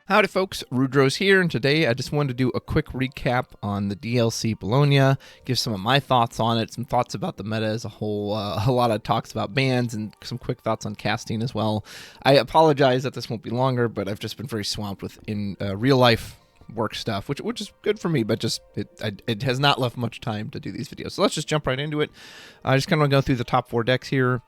Howdy folks, Rudrose here, and today I just wanted to do a quick recap on the DLC Bologna, give some of my thoughts on it, some thoughts about the meta as a whole, a lot of talks about bans, and some quick thoughts on casting as well. I apologize that this won't be longer, but I've just been very swamped with real life work stuff, which is good for me, but just it has not left much time to do these videos. So let's just jump right into it. I just kind of want to go through the top 4 decks here.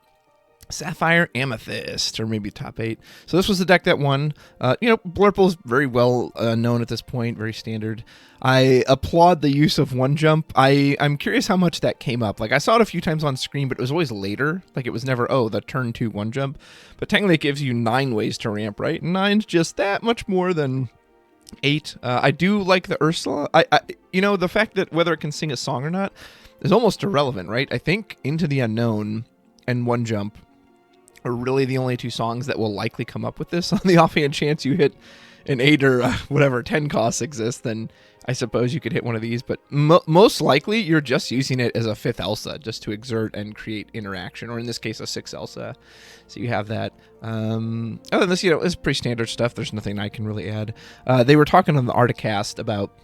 Sapphire Amethyst, or maybe top 8. So this was the deck that won. Blurple's very well known at this point, very standard. I applaud the use of one jump. I'm curious how much that came up. Like, I saw it a few times on screen, but it was always later. Like, it was never, the turn 2 one jump. But technically it gives you 9 ways to ramp, right? 9's just that much more than 8. I do like the Ursula. The fact that whether it can sing a song or not is almost irrelevant, right? I think Into the Unknown and One Jump are really the only 2 songs that will likely come up with this. On the offhand chance you hit an 8 or 10 costs exist, then I suppose you could hit one of these. But most likely you're just using it as a 5th Elsa, just to exert and create interaction, or in this case a 6th Elsa. So you have that. Other than this, it's pretty standard stuff. There's nothing I can really add. They were talking on the Articast about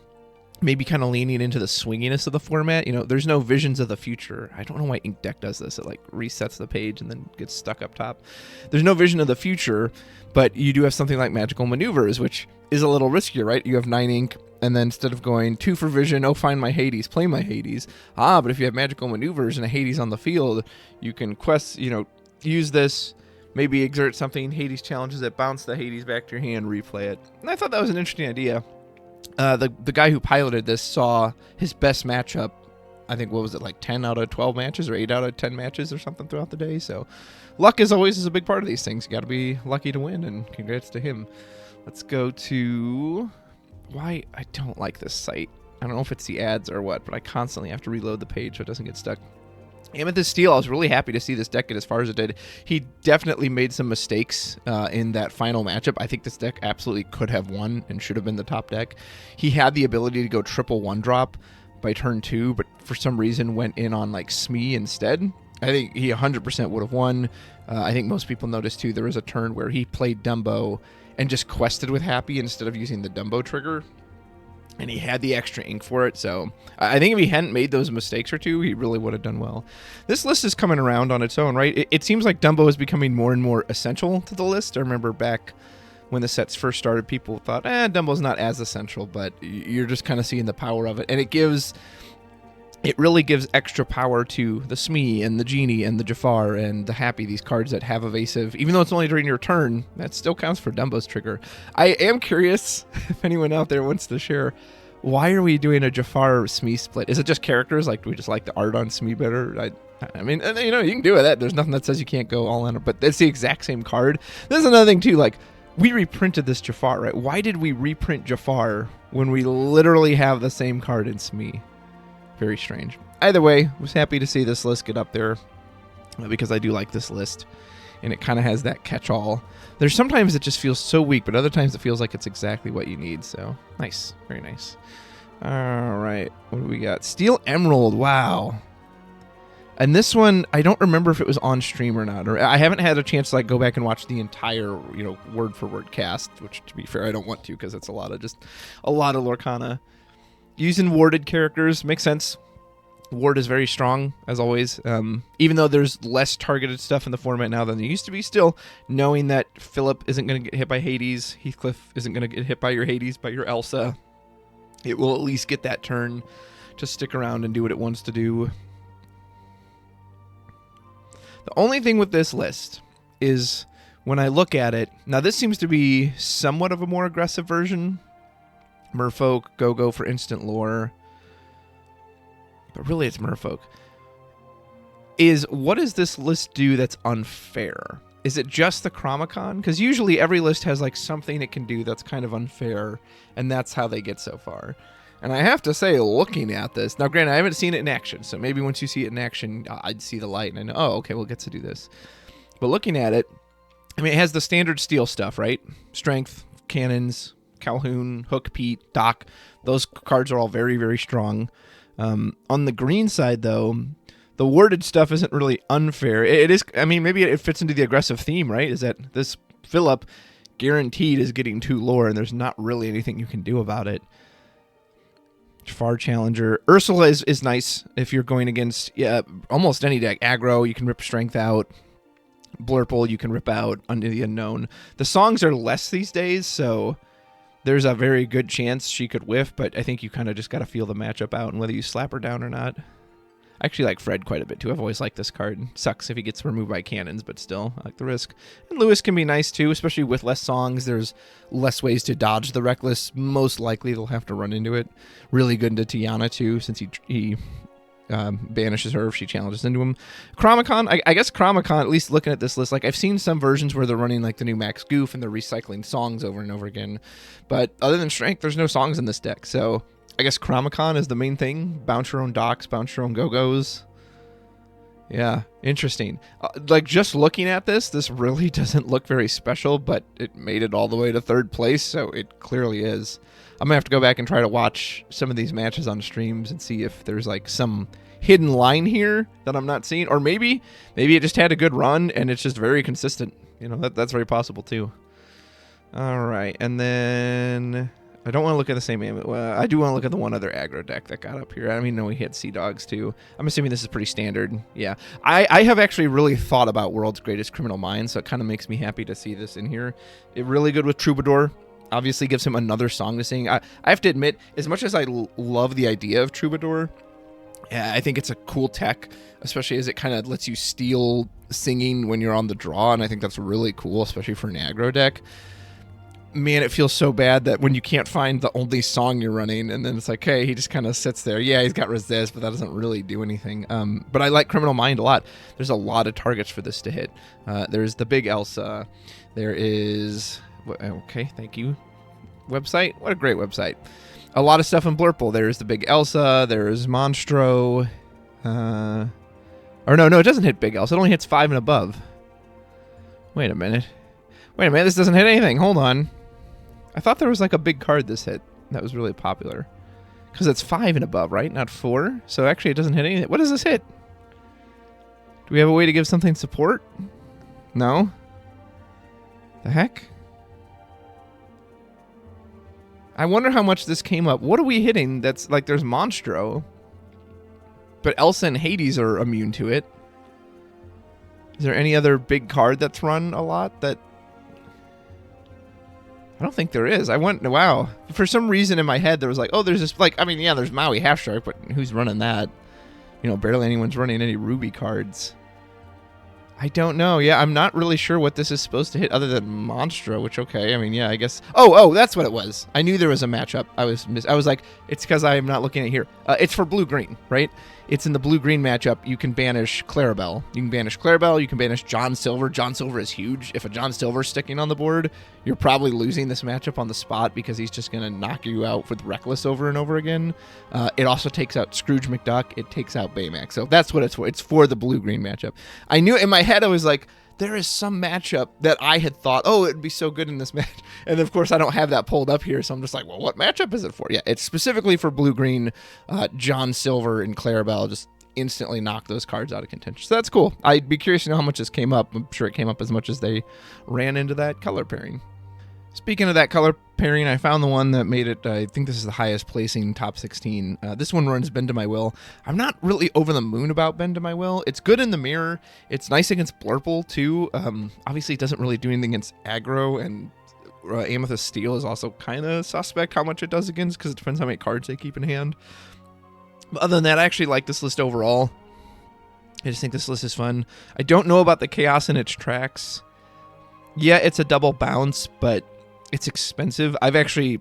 maybe kind of leaning into the swinginess of the format. There's no visions of the future. I don't know why Ink Deck does this. It resets the page and then gets stuck up top. There's no vision of the future, but you do have something like Magical Maneuvers, which is a little riskier, right? You have 9 ink, and then instead of going 2 for vision, find my Hades, play my Hades. But if you have Magical Maneuvers and a Hades on the field, you can use this, maybe exert something, Hades challenges it, bounce the Hades back to your hand, replay it. And I thought that was an interesting idea. The guy who piloted this saw his best matchup, I think, 10 out of 12 matches or 8 out of 10 matches or something throughout the day. So luck, as always, is a big part of these things. You got to be lucky to win, and congrats to him. Let's go to why I don't like this site. I don't know if it's the ads or what, but I constantly have to reload the page so it doesn't get stuck. Amethyst Steel, I was really happy to see this deck get as far as it did. He definitely made some mistakes in that final matchup. I think this deck absolutely could have won and should have been the top deck. He had the ability to go triple 1-drop by turn 2, but for some reason went in on Smee instead. I think he 100% would have won. I think most people noticed too, there was a turn where he played Dumbo and just quested with Happy instead of using the Dumbo trigger. And he had the extra ink for it, so I think if he hadn't made those mistakes or 2, he really would have done well. This list is coming around on its own, right? It seems like Dumbo is becoming more and more essential to the list. I remember back when the sets first started, people thought, Dumbo's not as essential, but you're just kind of seeing the power of it. And it really gives extra power to the Smee and the Genie and the Jafar and the Happy, these cards that have evasive. Even though it's only during your turn, that still counts for Dumbo's trigger. I am curious if anyone out there wants to share, why are we doing a Jafar Smee split? Is it just characters? Do we just like the art on Smee better? I mean, you can do that. There's nothing that says you can't go all in it, but it's the exact same card. There's another thing too, we reprinted this Jafar, right? Why did we reprint Jafar when we literally have the same card in Smee? Very strange. Either way, was happy to see this list get up there because I do like this list, and it kind of has that catch-all. There's sometimes it just feels so weak, but other times it feels like it's exactly what you need. So nice, very nice. All right, what do we got? Steel Emerald. Wow. And this one, I don't remember if it was on stream or not, or I haven't had a chance to go back and watch the entire, word for word cast, which, to be fair, I don't want to because it's a lot of Lorcana. Using warded characters makes sense. Ward is very strong, as always. Even though there's less targeted stuff in the format now than there used to be, still, knowing that Philip isn't going to get hit by Hades, Heathcliff isn't going to get hit by your Hades, by your Elsa, it will at least get that turn to stick around and do what it wants to do. The only thing with this list is when I look at it, now this seems to be somewhat of a more aggressive version. Merfolk, go for instant lore. But really it's Merfolk. What does this list do that's unfair? Is it just the Chromicon? Because usually every list has something it can do that's kind of unfair, and that's how they get so far. And I have to say, looking at this, now granted I haven't seen it in action, so maybe once you see it in action, I'd see the light and I know, okay, we'll get to do this. But looking at it, I mean, it has the standard steel stuff, right? Strength, cannons, Calhoun, Hook, Pete, Doc. Those cards are all very, very strong. On the green side, though, the worded stuff isn't really unfair. It is, I mean, maybe it fits into the aggressive theme, right? Is that this Philip guaranteed is getting too lore, and there's not really anything you can do about it. Far Challenger. Ursula is nice if you're going against almost any deck. Aggro, you can rip Strength out. Blurple, you can rip out Under the Unknown. The songs are less these days, so there's a very good chance she could whiff, but I think you kind of just got to feel the matchup out and whether you slap her down or not. I actually like Fred quite a bit, too. I've always liked this card. Sucks if he gets removed by cannons, but still, I like the risk. And Lewis can be nice, too, especially with less songs. There's less ways to dodge the Reckless. Most likely, they'll have to run into it. Really good into Tiana, too, since he banishes her if she challenges into him. Chromicon, I guess Chromicon, at least looking at this list, like I've seen some versions where they're running like the new Max Goof and they're recycling songs over and over again. But other than Strength, there's no songs in this deck, so I guess Chromicon is the main thing. Bounce your own docks, bounce your own go-go's. Yeah, interesting. Like, just looking at this really doesn't look very special, but it made it all the way to 3rd place, so it clearly is. I'm going to have to go back and try to watch some of these matches on streams and see if there's, like, some hidden line here that I'm not seeing. Or maybe it just had a good run, and it's just very consistent. You know, that's very possible, too. All right, and then I don't want to look at the same. I do want to look at the one other aggro deck that got up here. I mean, no, we hit Sea Dogs too. I'm assuming this is pretty standard. Yeah, I have actually really thought about World's Greatest Criminal Minds, so it kind of makes me happy to see this in here. It really good with Troubadour. Obviously gives him another song to sing. I have to admit, as much as I love the idea of Troubadour, yeah, I think it's a cool tech, especially as it kind of lets you steal singing when you're on the draw, and I think that's really cool, especially for an aggro deck. Man, it feels so bad that when you can't find the only song you're running, and then it's like, hey, he just kind of sits there. Yeah, he's got resist, but that doesn't really do anything. But I like Criminal Mind a lot. There's a lot of targets for this to hit. There's the big Elsa. There is... Okay, thank you. Website? What a great website. A lot of stuff in Blurple. There's the big Elsa. There's Monstro. Or no, it doesn't hit big Elsa. It only hits 5 and above. Wait a minute. This doesn't hit anything. Hold on. I thought there was like a big card this hit that was really popular. Because it's 5 and above, right? Not 4. So actually it doesn't hit anything. What does this hit? Do we have a way to give something support? No? The heck? I wonder how much this came up. What are we hitting that's like there's Monstro? But Elsa and Hades are immune to it. Is there any other big card that's run a lot that... I don't think there is. I went, wow. For some reason in my head, there was like, oh, there's this, like, I mean, yeah, there's Maui Half Shark, but who's running that? You know, barely anyone's running any Ruby cards. I don't know. Yeah, I'm not really sure what this is supposed to hit other than Monstro, which, okay, I mean, yeah, I guess. Oh, that's what it was. I knew there was a matchup. I was like, it's because I am not looking at here. It's for blue-green, right? It's in the blue-green matchup. You can banish Clarabelle. You can banish Clarabelle. You can banish John Silver. John Silver is huge. If a John Silver's sticking on the board, you're probably losing this matchup on the spot because he's just going to knock you out with Reckless over and over again. It also takes out Scrooge McDuck. It takes out Baymax. So that's what it's for. It's for the blue-green matchup. I knew in my head, I was like, there is some matchup that I had thought, oh, it'd be so good in this match. And of course, I don't have that pulled up here. So I'm just like, well, what matchup is it for? Yeah, it's specifically for blue-green. John Silver and Clarabelle just instantly knock those cards out of contention. So that's cool. I'd be curious to know how much this came up. I'm sure it came up as much as they ran into that color pairing. Speaking of that color pairing, I found the one that made it, I think this is the highest placing top 16. This one runs Bend to My Will. I'm not really over the moon about Bend to My Will. It's good in the mirror. It's nice against Blurple, too. Obviously, it doesn't really do anything against aggro, and Amethyst Steel is also kind of suspect how much it does against, because it depends how many cards they keep in hand. But other than that, I actually like this list overall. I just think this list is fun. I don't know about the chaos in its tracks. Yeah, it's a double bounce, but it's expensive. The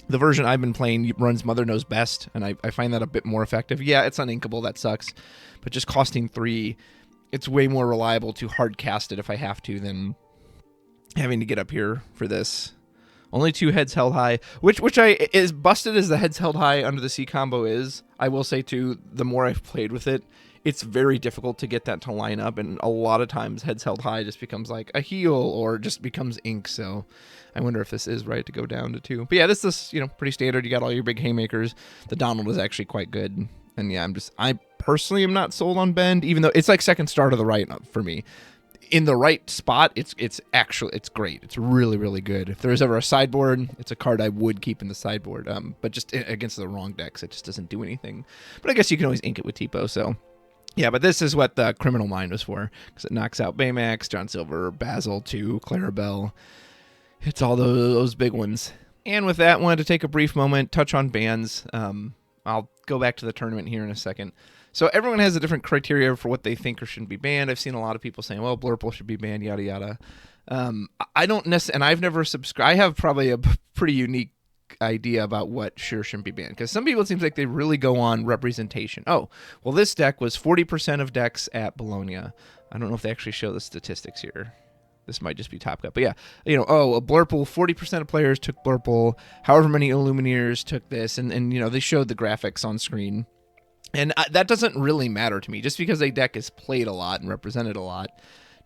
version I've been playing runs Mother Knows Best, and I find that a bit more effective. Yeah, it's uninkable, that sucks. But just costing 3, it's way more reliable to hard cast it if I have to than having to get up here for this. Only 2 heads held high, which as busted as the heads held high under the C combo is, I will say too, the more I've played with it, it's very difficult to get that to line up, and a lot of times heads held high just becomes like a heal or just becomes ink, so I wonder if this is right to go down to 2. But yeah, this is, pretty standard. You got all your big haymakers. The Donald is actually quite good, and yeah, I personally am not sold on Bend, even though it's like second star to the right for me. in the right spot, it's great. It's really, really good. If there's ever a sideboard, it's a card I would keep in the sideboard. But just against the wrong decks, it just doesn't do anything. But I guess you can always ink it with Tipo, so... Yeah, but this is what the Criminal Mind was for, because it knocks out Baymax, John Silver, Basil 2, Clarabelle. It's all those big ones. And with that, wanted to take a brief moment, touch on bans. I'll go back to the tournament here in a second. So everyone has a different criteria for what they think or shouldn't be banned. I've seen a lot of people saying, well, Blurple should be banned, yada, yada. I don't necessarily, and I've never subscribed. I have probably a pretty unique idea about what shouldn't be banned, because some people, it seems like they really go on representation. Oh, well, this deck was 40% of decks at Bologna. I don't know if they actually show the statistics here. This might just be Top Cut, but yeah, a Blurple, 40% of players took Blurple, however many Illumineers took this, and they showed the graphics on screen. And that doesn't really matter to me. Just because a deck is played a lot and represented a lot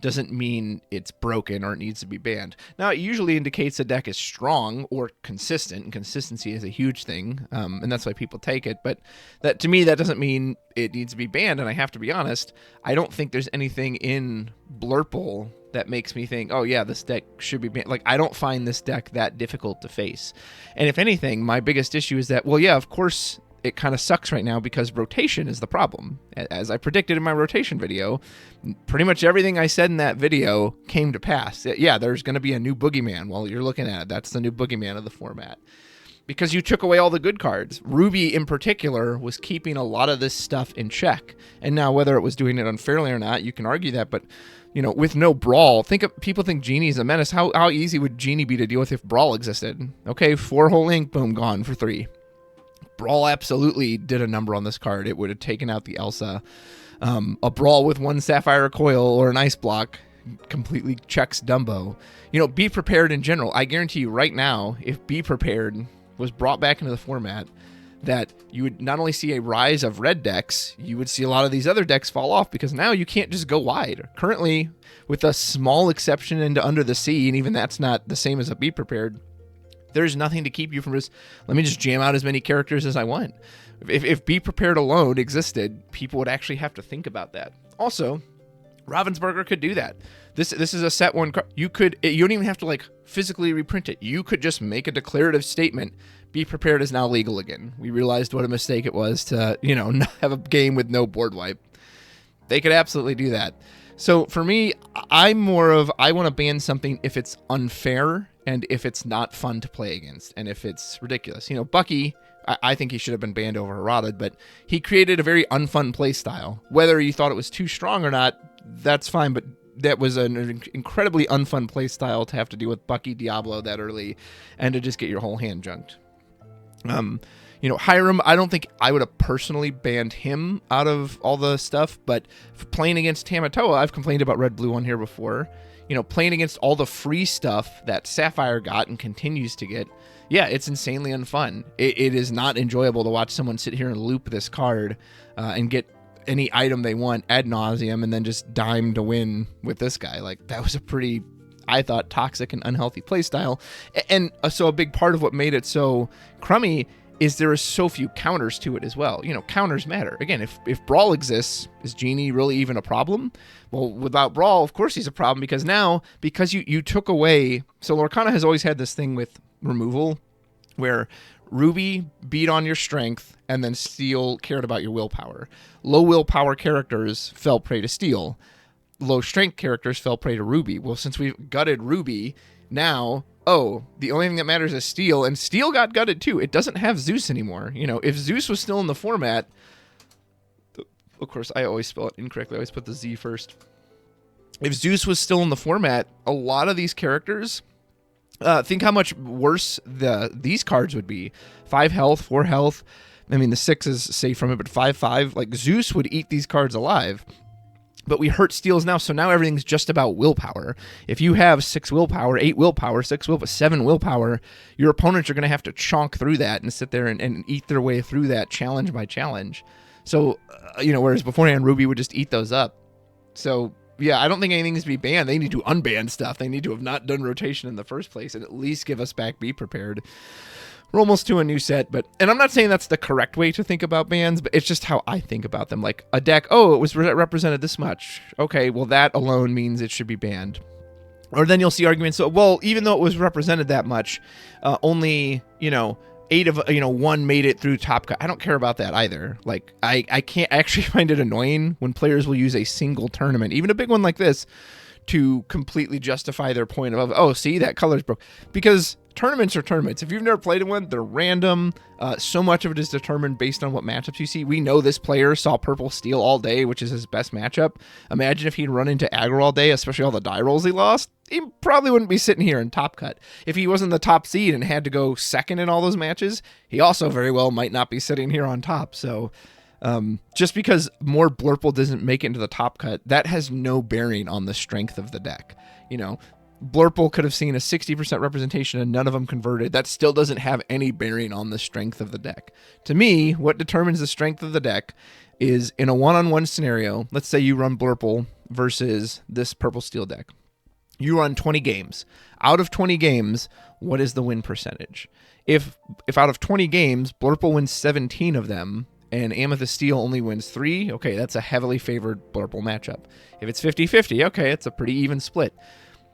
doesn't mean it's broken or it needs to be banned. Now, it usually indicates a deck is strong or consistent, and consistency is a huge thing, and that's why people take it. But that, to me, that doesn't mean it needs to be banned, and I have to be honest, I don't think there's anything in Blurple that makes me think, oh yeah, this deck should be banned. Like, I don't find this deck that difficult to face. And if anything, my biggest issue is that, well, yeah, of course, it kind of sucks right now because rotation is the problem. As I predicted in my rotation video, pretty much everything I said in that video came to pass. Yeah, there's going to be a new boogeyman while you're looking at it. That's the new boogeyman of the format. Because you took away all the good cards. Ruby, in particular, was keeping a lot of this stuff in check. And now, whether it was doing it unfairly or not, you can argue that, but... with no Brawl, people think Genie's a menace. How easy would Genie be to deal with if Brawl existed? Okay, 4 whole ink, boom, gone for 3. Brawl absolutely did a number on this card. It would have taken out the Elsa. A Brawl with 1 Sapphire Coil or an Ice Block completely checks Dumbo. Be Prepared in general. I guarantee you right now, if Be Prepared was brought back into the format, that you would not only see a rise of red decks, you would see a lot of these other decks fall off, because now you can't just go wide. Currently, with a small exception into Under the Sea, and even that's not the same as a Be Prepared, there's nothing to keep you from let me just jam out as many characters as I want. If Be Prepared alone existed, people would actually have to think about that. Also, Ravensburger could do that. This is a set 1 card. You don't even have to physically reprint it. You could just make a declarative statement. Be Prepared is now legal again. We realized what a mistake it was to, not have a game with no board wipe. They could absolutely do that. So for me, I'm more of, I want to ban something if it's unfair and if it's not fun to play against and if it's ridiculous. Bucky, I think he should have been banned over Eroded, but he created a very unfun play style. Whether you thought it was too strong or not, that's fine, but that was an incredibly unfun play style to have to deal with Bucky Diablo that early and to just get your whole hand junked. Hiram, I don't think I would have personally banned him out of all the stuff, but playing against Tamatoa, I've complained about Red Blue on here before. Playing against all the free stuff that Sapphire got and continues to get, yeah, it's insanely unfun. It is not enjoyable to watch someone sit here and loop this card and get any item they want ad nauseum and then just dime to win with this guy. That was a pretty, I thought, toxic and unhealthy playstyle. And so a big part of what made it so crummy is there are so few counters to it as well. Counters matter. Again, if Brawl exists, is Genie really even a problem? Well, without Brawl, of course he's a problem, because you took away... So Lorcana has always had this thing with removal, where Ruby beat on your strength, and then Steel cared about your willpower. Low willpower characters fell prey to Steel. Low strength characters fell prey to Ruby. Well, since we've gutted Ruby, now... the only thing that matters is Steel, and Steel got gutted too. It doesn't have Zeus anymore. If Zeus was still in the format, of course, I always spell it incorrectly. I always put the Z first. If Zeus was still in the format, a lot of these characters, think how much worse these cards would be. 5 health, 4 health. I mean, the 6 is safe from it, but 5/5. Zeus would eat these cards alive. But we hurt Steels now, so now everything's just about willpower. If you have 6 willpower, 8 willpower, 6 willpower, 7 willpower, your opponents are going to have to chonk through that and sit there and eat their way through that challenge by challenge. So, whereas beforehand, Ruby would just eat those up. So, yeah, I don't think anything needs to be banned. They need to unban stuff. They need to have not done rotation in the first place and at least give us back Be Prepared. we're almost to a new set, and I'm not saying that's the correct way to think about bans, but it's just how I think about them. Like a deck, oh, it was represented this much. Okay, well, that alone means it should be banned. Or then you'll see arguments, so, well, even though it was represented that much, only, 8 of, 1 made it through top cut. I don't care about that either. Like, I can't actually find it annoying when players will use a single tournament, even a big one like this, to completely justify their point of, oh, see, that color's broke. Because tournaments are tournaments. If you've never played in one, they're random. So much of it is determined based on what matchups you see. We know this player saw purple steel all day, which is his best matchup. Imagine if he'd run into aggro all day, especially all the die rolls he lost. He probably wouldn't be sitting here in top cut. If he wasn't the top seed and had to go second in all those matches, he also very well might not be sitting here on top. So just because more Blurple doesn't make it into the top cut, that has no bearing on the strength of the deck. Blurple could have seen a 60% representation and none of them converted. That still doesn't have any bearing on the strength of the deck. To me, what determines the strength of the deck is in a one-on-one scenario. Let's say you run Blurple versus this purple steel deck. You run 20 games. Out of 20 games, what is the win percentage? If out of 20 games, Blurple wins 17 of them, and Amethyst Steel only wins 3, okay, that's a heavily favored Blurple matchup. If it's 50-50, okay, it's a pretty even split.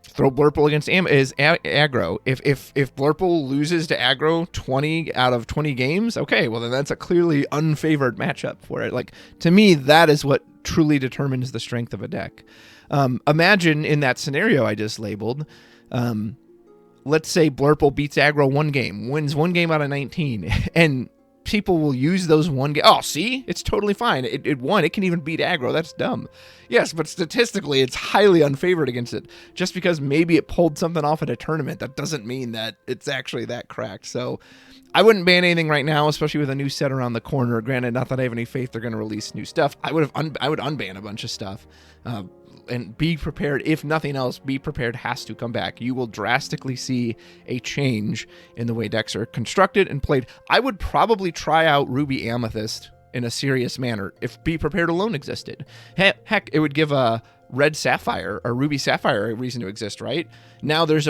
Throw Blurple against aggro. If Blurple loses to aggro 20 out of 20 games, okay, well then that's a clearly unfavored matchup for it. Like, to me, that is what truly determines the strength of a deck. Imagine in that scenario I just labeled, let's say Blurple beats aggro 1 game, wins 1 game out of 19, and people will use those 1 game. Oh, see? It's totally fine. It won. It can even beat aggro. That's dumb. Yes, but statistically, it's highly unfavored against it. Just because maybe it pulled something off at a tournament, that doesn't mean that it's actually that cracked. So I wouldn't ban anything right now, especially with a new set around the corner. Granted, not that I have any faith they're going to release new stuff. I would unban a bunch of stuff. And be prepared. If nothing else, be prepared has to come back. You will drastically see a change in the way decks are constructed and played. I would probably try out Ruby Amethyst in a serious manner if Be Prepared alone existed. Heck, it would give a Red Sapphire or Ruby Sapphire a reason to exist, right? Now there's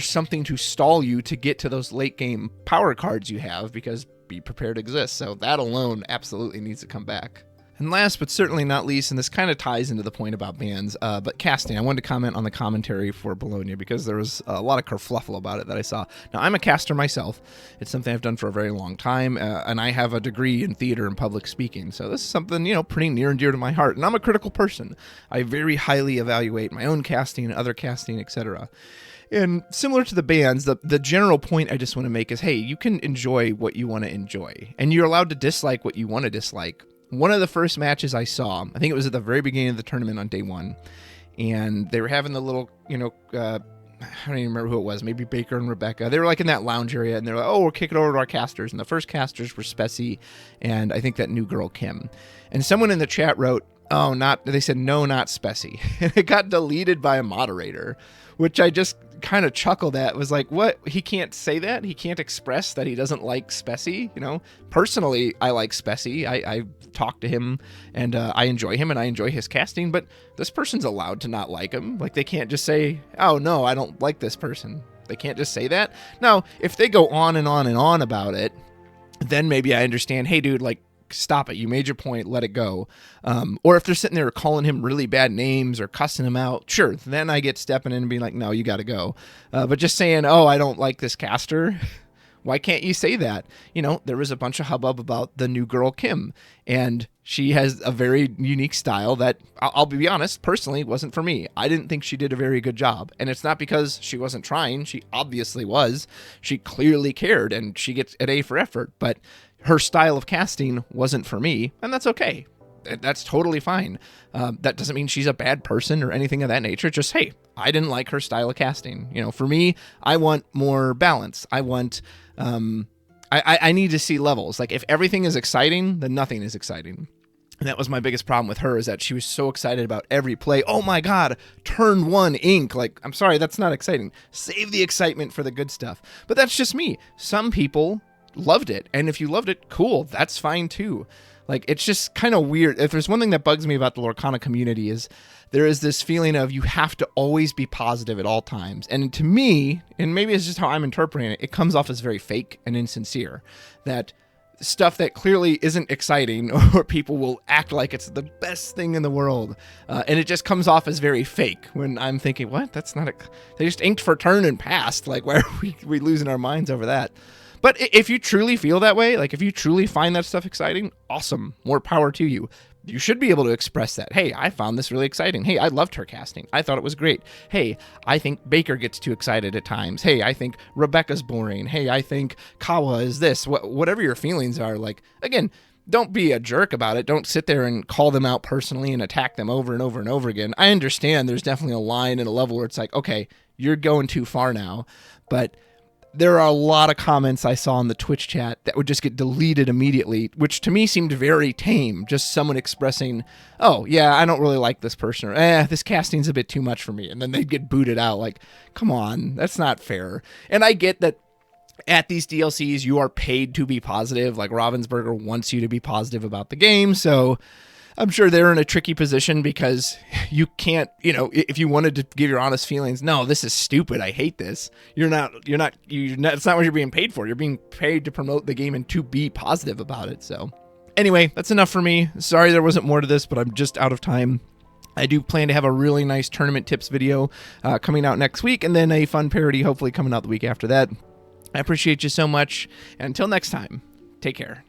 something to stall you to get to those late game power cards you have because Be Prepared exists. So that alone absolutely needs to come back. And last but certainly not least, and this kind of ties into the point about bans, but casting. I wanted to comment on the commentary for Bologna because there was a lot of kerfluffle about it that I saw. Now, I'm a caster myself. It's something I've done for a very long time, and I have a degree in theater and public speaking. So this is something, pretty near and dear to my heart. And I'm a critical person. I very highly evaluate my own casting, other casting, etc. And similar to the bans, the general point I just want to make is, hey, you can enjoy what you want to enjoy, and you're allowed to dislike what you want to dislike. One of the first matches I saw, I think it was at the very beginning of the tournament on day 1, and they were having the little, I don't even remember who it was, maybe Baker and Rebecca. They were like in that lounge area, and they're like, oh, we'll kick it over to our casters. And the first casters were Spessy, and I think that new girl, Kim. And someone in the chat wrote, they said, no, not Spessy. And it got deleted by a moderator, which I just kind of chuckled at. Was like, what? He can't say that? He can't express that he doesn't like Spessy? Personally, I like Spessy. I talk to him, and I enjoy him, and I enjoy his casting, but this person's allowed to not like him. Like, they can't just say, oh, no, I don't like this person. They can't just say that. Now, if they go on and on and on about it, then maybe I understand, hey, dude, like, stop it. You made your point. Let it go. Or if they're sitting there calling him really bad names or cussing him out, sure, then I get stepping in and being like, no, you got to go. But just saying, oh, I don't like this caster. Why can't you say that? There was a bunch of hubbub about the new girl, Kim, and she has a very unique style that, I'll be honest, personally wasn't for me. I didn't think she did a very good job. And it's not because she wasn't trying. She obviously was. She clearly cared, and she gets an A for effort. But her style of casting wasn't for me, and that's okay. That's totally fine. That doesn't mean she's a bad person or anything of that nature. Just, hey, I didn't like her style of casting. For me, I want more balance. I want... I need to see levels. Like, if everything is exciting, then nothing is exciting. And that was my biggest problem with her, is that she was so excited about every play. Oh my God, turn 1 ink. Like, I'm sorry, that's not exciting. Save the excitement for the good stuff. But that's just me. Some people loved it. And if you loved it, cool, that's fine too. Like, it's just kind of weird. If there's one thing that bugs me about the Lorcana community is there is this feeling of you have to always be positive at all times. And to me, and maybe it's just how I'm interpreting it, it comes off as very fake and insincere. That stuff that clearly isn't exciting, or people will act like it's the best thing in the world, and it just comes off as very fake. When I'm thinking, what? That's not they just inked for turn and passed. Like, why are we losing our minds over that? But if you truly feel that way, like if you truly find that stuff exciting, awesome, more power to you. You should be able to express that. Hey, I found this really exciting. Hey, I loved her casting. I thought it was great. Hey, I think Baker gets too excited at times. Hey, I think Rebecca's boring. Hey, I think Kawa is this. Whatever your feelings are, like, again, don't be a jerk about it. Don't sit there and call them out personally and attack them over and over and over again. I understand there's definitely a line and a level where it's like, okay, you're going too far now. But there are a lot of comments I saw in the Twitch chat that would just get deleted immediately, which to me seemed very tame. Just someone expressing, oh, yeah, I don't really like this person, or this casting's a bit too much for me. And then they'd get booted out. Like, come on, that's not fair. And I get that at these DLCs, you are paid to be positive. Like, Ravensburger wants you to be positive about the game. So I'm sure they're in a tricky position because you can't, if you wanted to give your honest feelings, no, this is stupid, I hate this. It's not what you're being paid for. You're being paid to promote the game and to be positive about it. So anyway, that's enough for me. Sorry there wasn't more to this, but I'm just out of time. I do plan to have a really nice tournament tips video coming out next week, and then a fun parody hopefully coming out the week after that. I appreciate you so much. And until next time, take care.